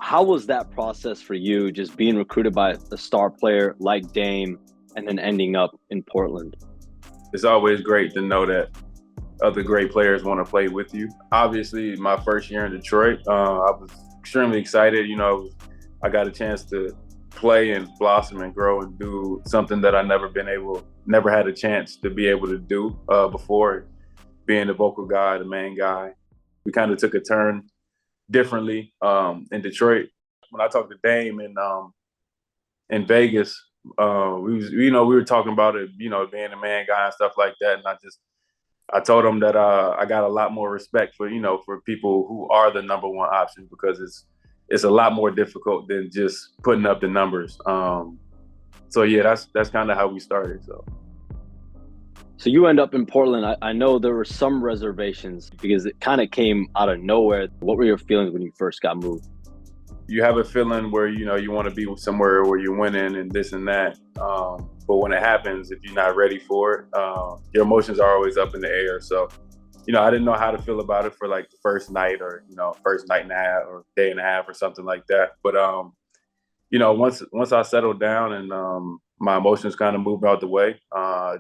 How was that process for you, just being recruited by a star player like Dame and then ending up in Portland? It's always great to know that other great players want to play with you. Obviously, my first year in Detroit, I was extremely excited. I got a chance to play and blossom and grow and do something that I never had a chance to be able to do before, being the vocal guy, the main guy. We kind of took a turn differently in Detroit. When I talked to Dame in Vegas, we were talking about it, being a main guy and stuff like that, and I told him that I got a lot more respect for people who are the number one option, because it's a lot more difficult than just putting up the numbers. So yeah, that's kind of how we started. So you end up in Portland. I know there were some reservations because it kind of came out of nowhere. What were your feelings when you first got moved? You have a feeling where you want to be somewhere where you're winning and this and that. But when it happens, if you're not ready for it, your emotions are always up in the air. So, I didn't know how to feel about it for like the first night or first night and a half or day and a half or something like that. But once I settled down and my emotions kind of moved out the way,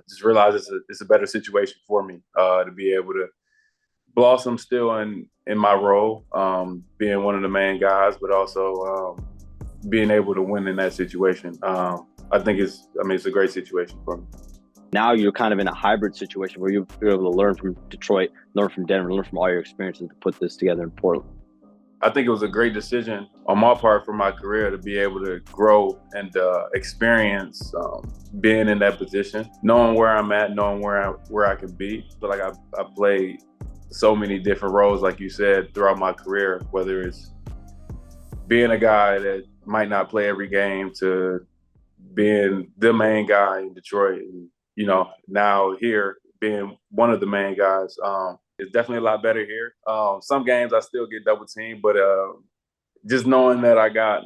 just realized it's a better situation for me to be able to blossom still in my role, being one of the main guys, but also being able to win in that situation. I think it's a great situation for me. Now you're kind of in a hybrid situation where you're able to learn from Detroit, learn from Denver, learn from all your experiences to put this together in Portland. I think it was a great decision on my part for my career to be able to grow and experience being in that position, knowing where I'm at, knowing where I can be. But like I played so many different roles, like you said, throughout my career, whether it's being a guy that might not play every game to being the main guy in Detroit, and now here being one of the main guys. It's definitely a lot better here. Some games I still get double teamed, but just knowing that I got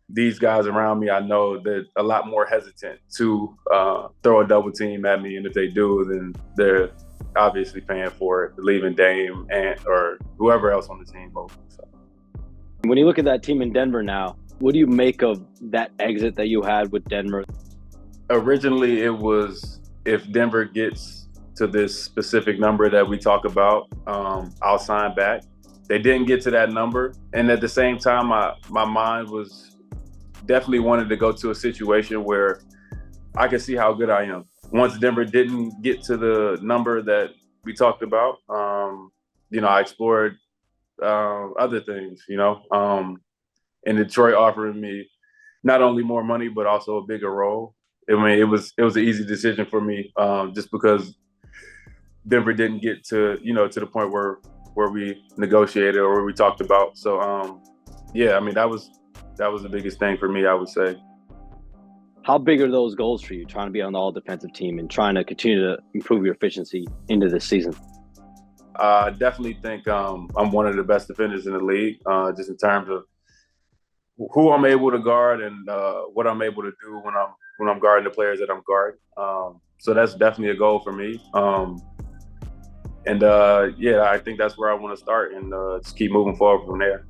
these guys around me, I know that a lot more hesitant to throw a double team at me, and if they do, then they're obviously paying for it, leaving Dame or whoever else on the team open. So. When you look at that team in Denver now, what do you make of that exit that you had with Denver? Originally, it was if Denver gets to this specific number that we talk about, I'll sign back. They didn't get to that number. And at the same time, my mind was definitely wanted to go to a situation where I could see how good I am. Once Denver didn't get to the number that we talked about, I explored other things, and Detroit offering me not only more money, but also a bigger role. It was an easy decision for me, just because Denver didn't get to to the point where we negotiated or where we talked about. So that was the biggest thing for me, I would say. How big are those goals for you, trying to be on the all-defensive team and trying to continue to improve your efficiency into this season? I definitely think I'm one of the best defenders in the league, just in terms of who I'm able to guard and what I'm able to do when I'm guarding the players that I'm guarding. So that's definitely a goal for me. I think that's where I want to start and just keep moving forward from there.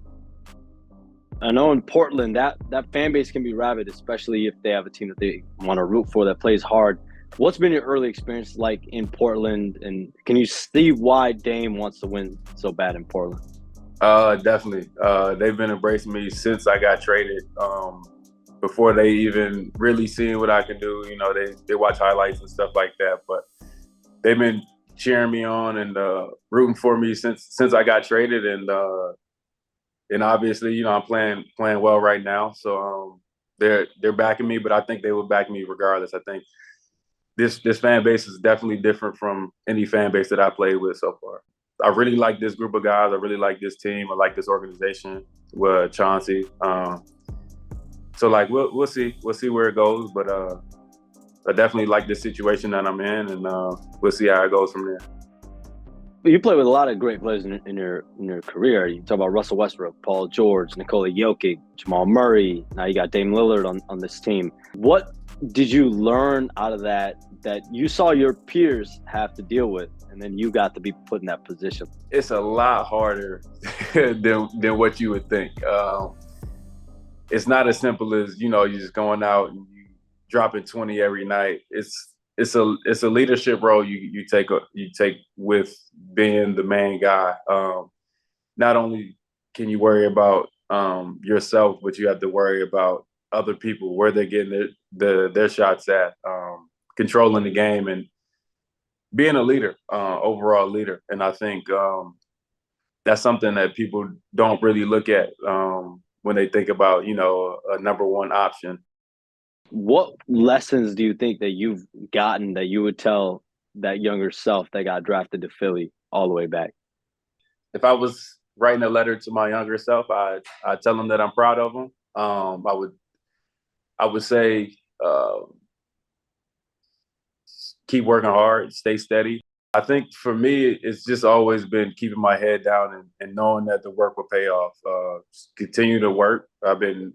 I know in Portland that fan base can be rabid, especially if they have a team that they want to root for that plays hard. What's been your early experience like in Portland, and can you see why Dame wants to win so bad in Portland? Definitely. They've been embracing me since I got traded. Before they even really seeing what I can do, they watch highlights and stuff like that. But they've been cheering me on and rooting for me since I got traded, and obviously, I'm playing well right now. So they're backing me, but I think they will back me regardless. I think this fan base is definitely different from any fan base that I played with so far. I really like this group of guys. I really like this team. I like this organization with Chauncey. So we'll see. We'll see where it goes, but I definitely like this situation that I'm in, and we'll see how it goes from there. You play with a lot of great players in your career. You talk about Russell Westbrook, Paul George, Nikola Jokic, Jamal Murray. Now you got Dame Lillard on this team. What did you learn out of that you saw your peers have to deal with, and then you got to be put in that position? It's a lot harder than what you would think. It's not as simple as, you know, you just going out and you dropping 20 every night. It's a leadership role you take with being the main guy. Not only can you worry about yourself, but you have to worry about other people, where they're getting their shots at, controlling the game, and being a leader, overall leader. And I think that's something that people don't really look at when they think about, you know, a number one option. What lessons do you think that you've gotten that you would tell that younger self that got drafted to Philly all the way back? If I was writing a letter to my younger self, I'd tell him that I'm proud of him. I would say keep working hard, stay steady. I think for me, it's just always been keeping my head down and knowing that the work will pay off. Continue to work. I've been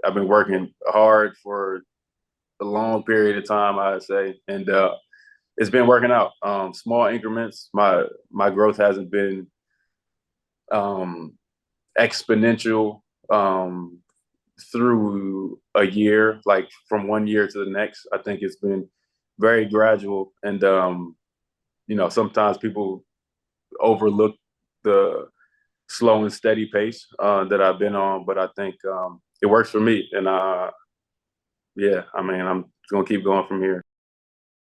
working hard for a long period of time, I'd say, and it's been working out. Small increments. My growth hasn't been exponential through a year, like from one year to the next. I think it's been very gradual, and you know, sometimes people overlook the slow and steady pace that I've been on, but I think it works for me, and yeah, I mean, I'm gonna keep going from here.